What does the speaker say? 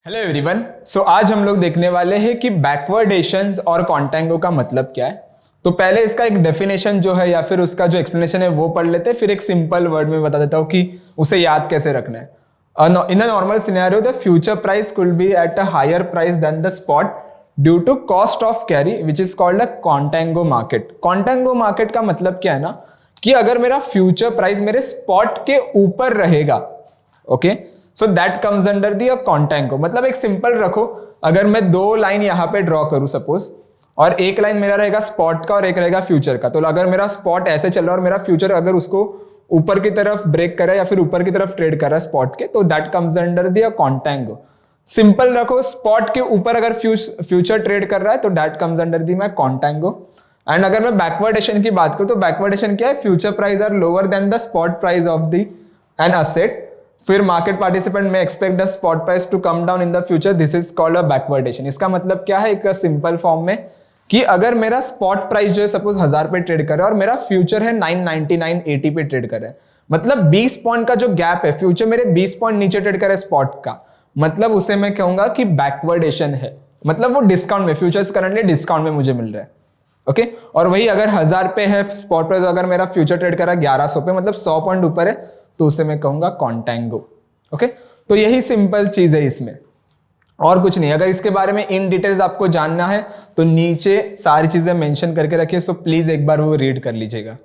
Hello everyone. सो आज हम लोग देखने वाले हैं कि बैकवर्डेशंस और कॉन्टेंगो का मतलब क्या है। तो पहले इसका एक डेफिनेशन जो है या फिर उसका जो एक्सप्लेनेशन है वो पढ़ लेते हैं, फिर एक सिंपल वर्ड में बता देता हूँ कि उसे याद कैसे रखना है। In a normal scenario the future price could be at a higher price than the spot due to cost of carry which is called a contango market. Contango market का मतलब क्या है ना, कि अगर मेरा फ्यूचर प्राइस मेरे spot के ऊपर रहेगा, okay, so that comes under the कॉन्टेंगो। मतलब एक सिंपल रखो, अगर मैं दो लाइन यहां पे ड्रॉ करूं सपोज, और एक लाइन मेरा रहेगा स्पॉट का और एक रहेगा फ्यूचर का, तो अगर मेरा स्पॉट ऐसे चल रहा है और मेरा फ्यूचर अगर उसको ऊपर की तरफ ब्रेक कर रहा है या फिर ऊपर की तरफ ट्रेड कर रहा है स्पॉट के, तो that comes under the कॉन्टेंगो। Simple रखो, स्पॉट के ऊपर अगर फ्यूचर ट्रेड कर रहा है तो that comes under the my कॉन्टेंगो। And अगर मैं बैकवर्डेशन की बात करूं तो बैकवर्डेशन क्या है, future price are lower than the spot price of the an asset, फिर market participant may expect the spot price to come down in the future, this is called a backwardation. इसका मतलब क्या है, एक simple form में, कि अगर मेरा स्पॉट प्राइस जो है सपोज 1000 पे ट्रेड कर रहा है और मेरा फ्यूचर है 999.80 पे ट्रेड कर रहा है, मतलब 20 पॉइंट का जो गैप है, फ्यूचर मेरे 20 पॉइंट नीचे ट्रेड कर रहा है स्पॉट का, मतलब उसे मैं कहूंगा कि बैकवर्डेशन है। मतलब वो डिस्काउंट में, फ्यूचर्स करंटली डिस्काउंट में मुझे मिल रहा है, ओके। और वही अगर 1000 पे है स्पॉट प्राइस, अगर मेरा फ्यूचर ट्रेड कर रहा है 1100 पे, मतलब 100 पॉइंट ऊपर है, तो उसे मैं कहूंगा कॉन्टेंगो, ओके। तो यही सिंपल चीज है इसमें, और कुछ नहीं। अगर इसके बारे में इन डिटेल्स आपको जानना है तो नीचे सारी चीजें मेंशन करके रखिए, सो प्लीज एक बार वो रीड कर लीजिएगा।